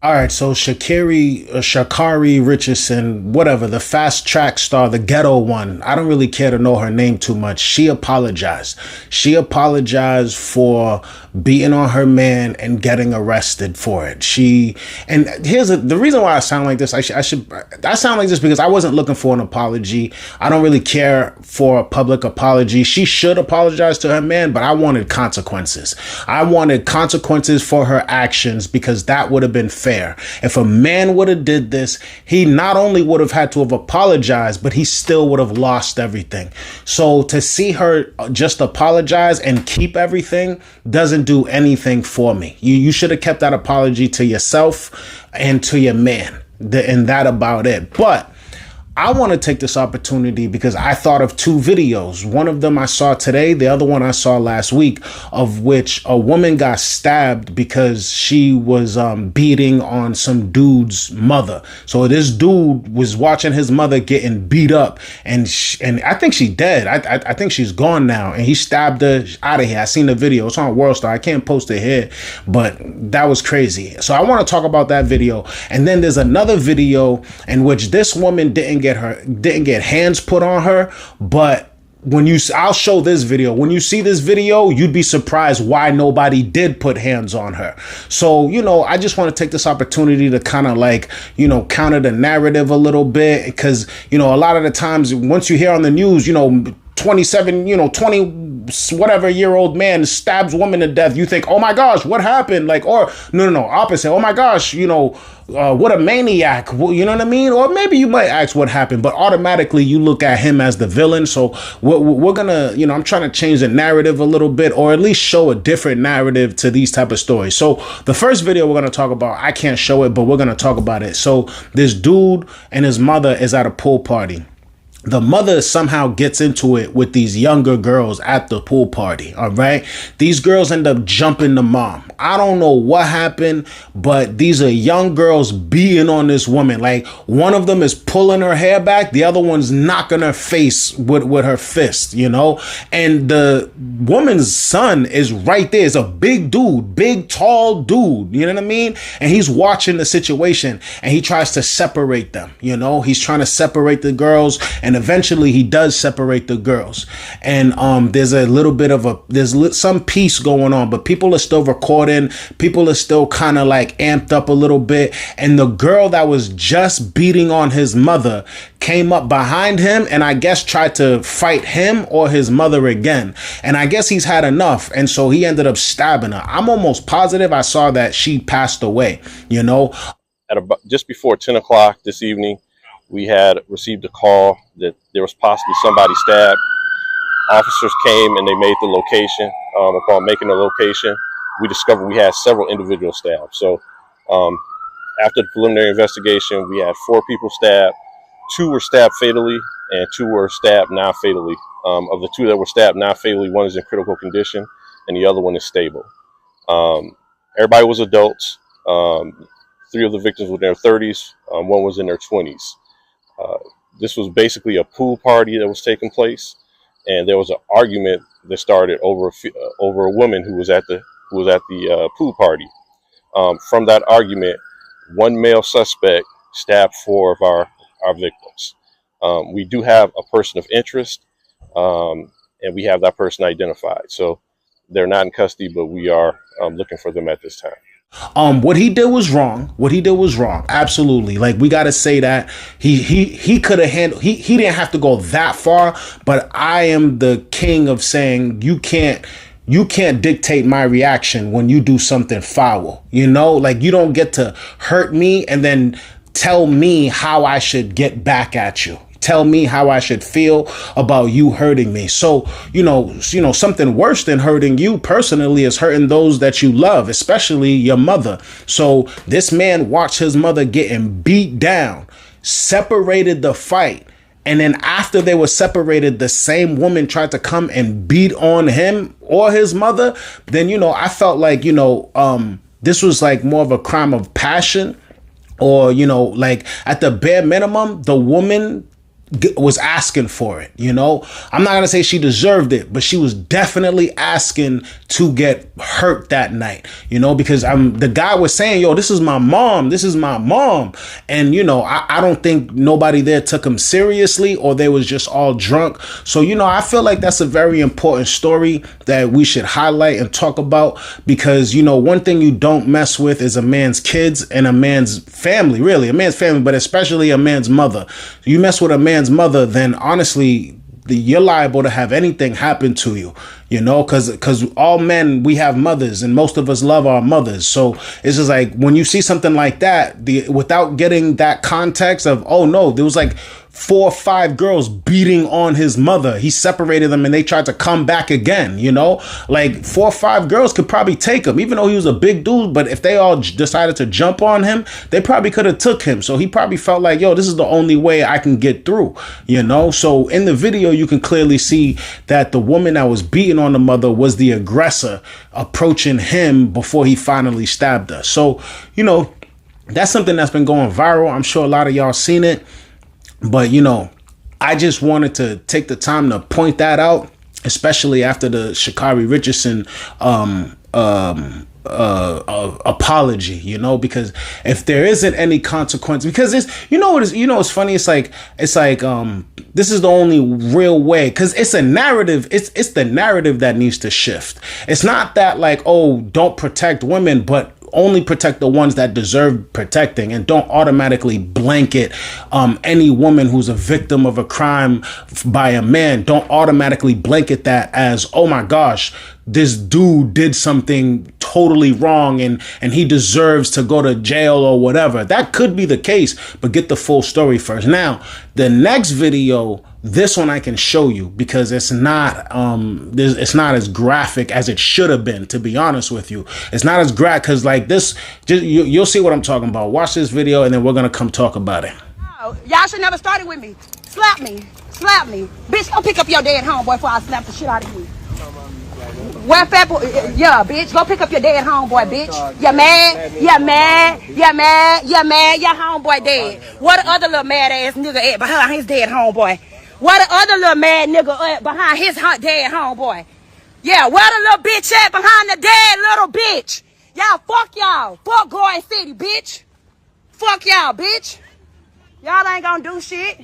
All right, so Shaqiri Richardson, whatever, the fast track star, the ghetto one. I don't really care to know her name too much. She apologized. She apologized for beating on her man and getting arrested for it. And the reason why I sound like this. I sound like this because I wasn't looking for an apology. I don't really care for a public apology. She should apologize to her man, but I wanted consequences. I wanted consequences for her actions because that would have been fair. If a man would have did this, he not only would have had to have apologized, but he still would have lost everything. So to see her just apologize and keep everything doesn't do anything for me. You should have kept that apology to yourself and to your man, and that about it. But I want to take this opportunity because I thought of two videos. One of them I saw today, the other one I saw last week, of which a woman got stabbed because she was beating on some dude's mother. So this dude was watching his mother getting beat up, and I think she dead. I think she's gone now, and he stabbed her out of here. I seen the video. It's on World Star. I can't post it here, but that was crazy. So I want to talk about that video. And then there's another video in which this woman didn't get hands put on her, but I'll show this video. When you see this video, you'd be surprised why nobody did put hands on her. So, I just want to take this opportunity to kind of counter the narrative a little bit, because, a lot of the times once you hear on the news, 20 whatever year old man stabs woman to death, you think, oh my gosh, what happened? Or no, opposite. Oh my gosh, what a maniac. You know what I mean? Or maybe you might ask what happened, but automatically you look at him as the villain. So we're gonna, I'm trying to change the narrative a little bit, or at least show a different narrative to these type of stories. So the first video we're gonna talk about, I can't show it, but we're gonna talk about it. So this dude and his mother is at a pool party. The mother somehow gets into it with these younger girls at the pool party. All right. These girls end up jumping the mom. I don't know what happened, but these are young girls beating on this woman. Like, one of them is pulling her hair back. The other one's knocking her face with her fist, and the woman's son is right there. It's a big dude, big, tall dude. You know what I mean? And he's watching the situation, and he tries to separate them. He's trying to separate the girls, and eventually he does separate the girls. And there's a little bit of some peace going on, but people are still recording. People are still kind of amped up a little bit. And the girl that was just beating on his mother came up behind him and I guess tried to fight him or his mother again. And I guess he's had enough. And so he ended up stabbing her. I'm almost positive I saw that she passed away, At about just before 10 o'clock this evening, we had received a call that there was possibly somebody stabbed. Officers came and they made the location. Upon making the location, we discovered we had several individuals stabbed. So after the preliminary investigation, we had 4 people stabbed. 2 were stabbed fatally and 2 were stabbed non-fatally. Of the 2 that were stabbed non-fatally, 1 is in critical condition and the other one is stable. Everybody was adults. 3 of the victims were in their 30s. 1 was in their 20s. This was basically a pool party that was taking place, and there was an argument that started over a woman who was at the pool party. From that argument, 1 male suspect stabbed 4 of our victims. We do have a person of interest, and we have that person identified. So they're not in custody, but we are looking for them at this time. What he did was wrong. Absolutely. We got to say that he could have handled, he didn't have to go that far, but I am the king of saying you can't dictate my reaction when you do something foul. You don't get to hurt me and then tell me how I should get back at you. Tell me how I should feel about you hurting me. So, something worse than hurting you personally is hurting those that you love, especially your mother. So this man watched his mother getting beat down, separated the fight. And then after they were separated, the same woman tried to come and beat on him or his mother. Then, I felt like, this was more of a crime of passion, or, at the bare minimum, the woman was asking for it, you know. I'm not gonna say she deserved it, but she was definitely asking to get hurt that night, you know, because the guy was saying, yo, this is my mom, and you know, I don't think nobody there took him seriously, or they was just all drunk. So, you know, I feel like that's a very important story that we should highlight and talk about, because, you know, one thing you don't mess with is a man's kids and a man's family, really a man's family, but especially a man's mother. You mess with a man's mother, then honestly, you're liable to have anything happen to you, you know, because all men, we have mothers, and most of us love our mothers. So it's just like, when you see something like that, without getting that context of, oh no, there was like 4 or 5 girls beating on his mother. He separated them and they tried to come back again, you know, like 4 or 5 girls could probably take him, even though he was a big dude. But if they all decided to jump on him, they probably could have took him. So he probably felt like, yo, this is the only way I can get through, you know. So in the video, you can clearly see that the woman that was beating on the mother was the aggressor, approaching him before he finally stabbed her. So, you know, that's something that's been going viral. I'm sure a lot of y'all seen it. But, you know, I just wanted to take the time to point that out, especially after the Shaqiri Richardson apology, you know, because if there isn't any consequence, because it's, you know what is, you know, it's funny. It's like this is the only real way, because it's a narrative. It's the narrative that needs to shift. It's not that like, oh, don't protect women, but only protect the ones that deserve protecting, and don't automatically blanket any woman who's a victim of a crime by a man. Don't automatically blanket that as, oh my gosh, this dude did something totally wrong and he deserves to go to jail or whatever. That could be the case, but get the full story first. Now, the next video, this one I can show you, because it's not as graphic as it should have been, to be honest with you. It's not as graphic, because like this, you'll see what I'm talking about. Watch this video and then we're gonna come talk about it. Oh, y'all should never started with me. Slap me. Bitch, go pick up your dead homeboy before I slap the shit out of you. Where fat boy? Yeah, bitch, go pick up your dead homeboy, bitch. You mad? Your homeboy dead. What the other little mad ass nigga at behind his dead homeboy? Where the other little mad nigga at behind his dead homeboy? Yeah, where the little bitch at behind the dead little bitch? Y'all, fuck y'all. Fuck Garden City, bitch. Fuck y'all, bitch. Y'all ain't gonna do shit.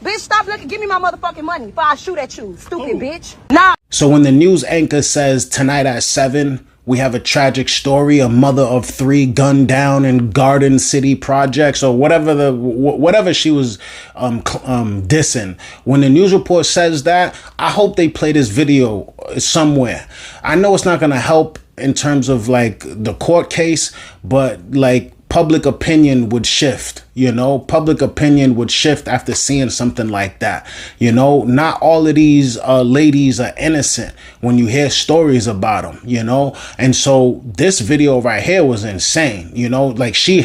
Bitch, stop looking. Give me my motherfucking money before I shoot at you, stupid bitch. Nah. So when the news anchor says tonight at 7, we have a tragic story, a mother of 3 gunned down in Garden City projects, or whatever she was dissing. When the news report says that, I hope they play this video somewhere. I know it's not going to help in terms of like the court case, but like public opinion would shift, you know, public opinion would shift after seeing something like that. You know, not all of these ladies are innocent when you hear stories about them, you know. And so this video right here was insane, you know, like she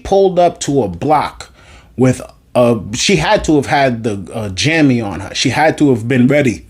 pulled up to a block with she had to have had the jammy on her. She had to have been ready.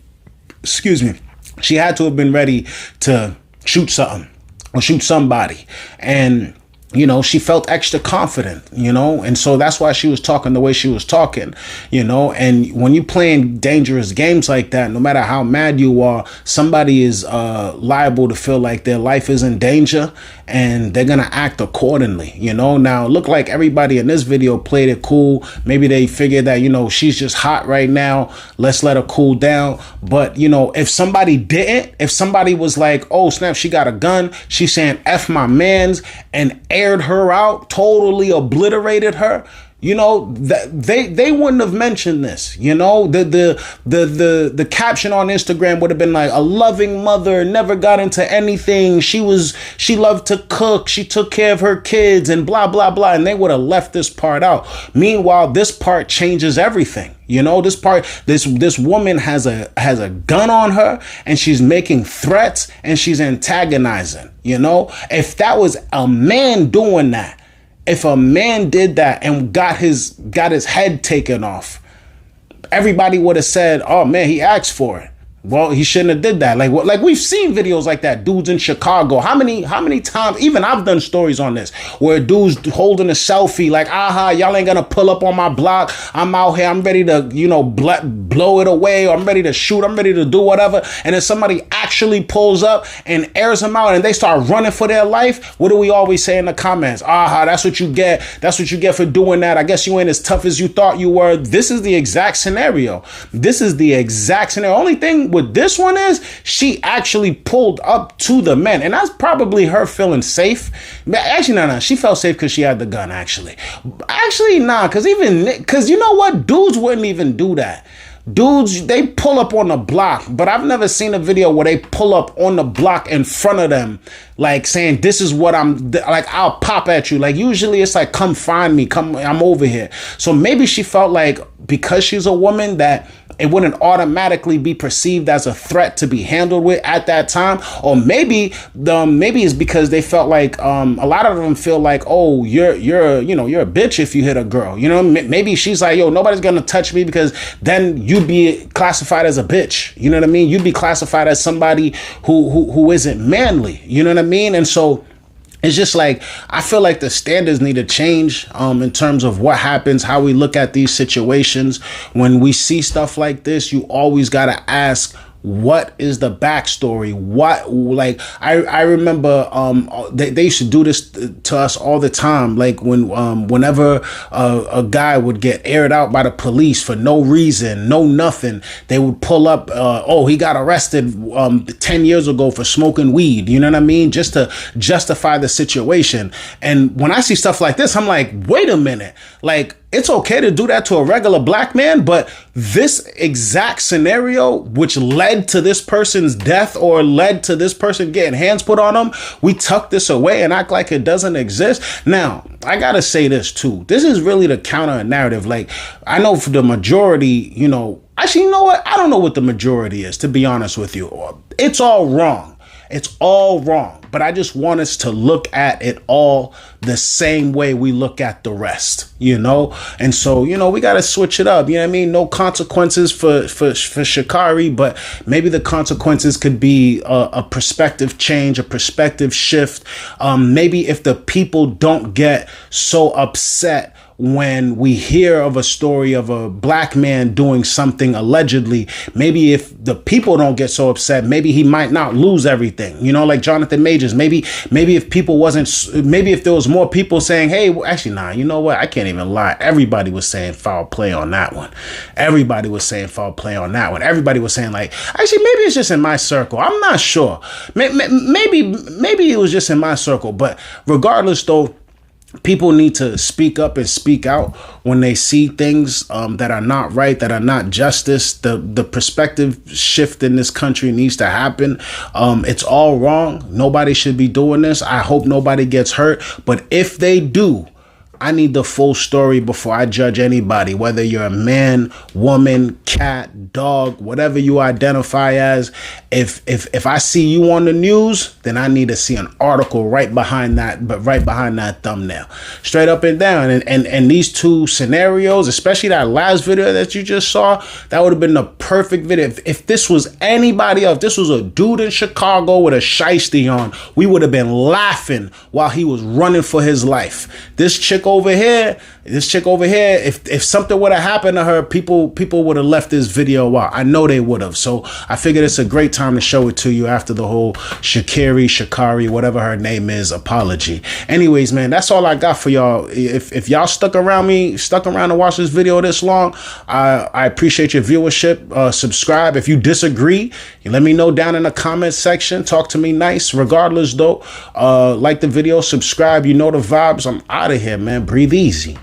Excuse me. She had to have been ready to shoot something or shoot somebody. And you know, she felt extra confident, you know, and so that's why she was talking the way she was talking, you know. And when you're playing dangerous games like that, no matter how mad you are, somebody is liable to feel like their life is in danger, and they're going to act accordingly, you know. Now, look like everybody in this video played it cool. Maybe they figured that, you know, she's just hot right now. Let's let her cool down. But, you know, if somebody didn't, if somebody was like, oh, snap, she got a gun, she's saying F my mans, and aired her out, totally obliterated her, you know, they wouldn't have mentioned this, you know. The caption on Instagram would have been like, a loving mother, never got into anything, she loved to cook, she took care of her kids, and blah blah blah, and they would have left this part out. Meanwhile, this part changes everything. You know, this part, this woman has a gun on her, and she's making threats, and she's antagonizing, you know. If that was a man doing that, if a man did that and got his head taken off, everybody would have said, oh man, he asked for it. Well, he shouldn't have did that. Like what? Like we've seen videos like that. Dudes in Chicago. How many times? Even I've done stories on this where dudes holding a selfie. Like, aha, y'all ain't gonna pull up on my block. I'm out here. I'm ready to, blow it away. Or I'm ready to shoot. I'm ready to do whatever. And then somebody actually pulls up and airs them out, and they start running for their life. What do we always say in the comments? Aha, that's what you get. That's what you get for doing that. I guess you ain't as tough as you thought you were. This is the exact scenario. This is the exact scenario. Only thing with this one is she actually pulled up to the men, and that's probably her feeling safe. Actually, no, she felt safe because she had the gun. Actually, nah, because you know what, dudes wouldn't even do that. Dudes, they pull up on the block, but I've never seen a video where they pull up on the block in front of them, like saying, this is what I'll pop at you. Like usually it's like, come find me, I'm over here. So maybe she felt like because she's a woman that it wouldn't automatically be perceived as a threat to be handled with at that time. Or maybe it's because they felt like a lot of them feel like, oh, you're a bitch if you hit a girl. Maybe she's like, yo, nobody's gonna touch me because then you'd be classified as a bitch. You know what I mean? You'd be classified as somebody who isn't manly. You know what I mean? And so it's just like, I feel like the standards need to change in terms of what happens, how we look at these situations. When we see stuff like this, you always got to ask, what is the backstory? What, like, I remember they used to do this to us all the time. Like whenever a guy would get aired out by the police for no reason, no nothing, they would pull up, he got arrested 10 years ago for smoking weed. You know what I mean? Just to justify the situation. And when I see stuff like this, I'm like, wait a minute, like, it's okay to do that to a regular black man, but this exact scenario, which led to this person's death or led to this person getting hands put on them, we tuck this away and act like it doesn't exist. Now, I gotta say this too. This is really the counter narrative. Like, I know for the majority, actually, you know what? I don't know what the majority is, to be honest with you. It's all wrong. It's all wrong. But I just want us to look at it all the same way we look at the rest, And so, we got to switch it up. You know what I mean? No consequences for Shaqiri, but maybe the consequences could be a perspective change, a perspective shift. Maybe if the people don't get so upset when we hear of a story of a black man doing something allegedly, maybe if the people don't get so upset, maybe he might not lose everything, like Jonathan Majors. Maybe if there was more people saying, hey, well, actually, nah, you know what? I can't even lie. Everybody was saying foul play on that one. Everybody was saying Everybody was saying, like, actually, maybe it's just in my circle. I'm not sure. Maybe it was just in my circle. But regardless, though, people need to speak up and speak out when they see things that are not right, that are not justice. The perspective shift in this country needs to happen. It's all wrong. Nobody should be doing this. I hope nobody gets hurt. But if they do, I need the full story before I judge anybody, whether you're a man, woman, cat, dog, whatever you identify as. If I see you on the news, then I need to see an article right behind that thumbnail, straight up and down. And these two scenarios, especially that last video that you just saw, that would have been the perfect video. If this was anybody else, this was a dude in Chicago with a shiesty on, we would have been laughing while he was running for his life. This chick over here, if something would have happened to her, people would have left this video out. I know they would have. So I figured it's a great time to show it to you after the whole Shaqiri, whatever her name is, apology. Anyways, man, that's all I got for y'all. If y'all stuck around to watch this video this long, I appreciate your viewership. Subscribe. If you disagree, let me know down in the comment section. Talk to me nice. Regardless, though, like the video, subscribe. You know the vibes. I'm out of here, man. Breathe easy.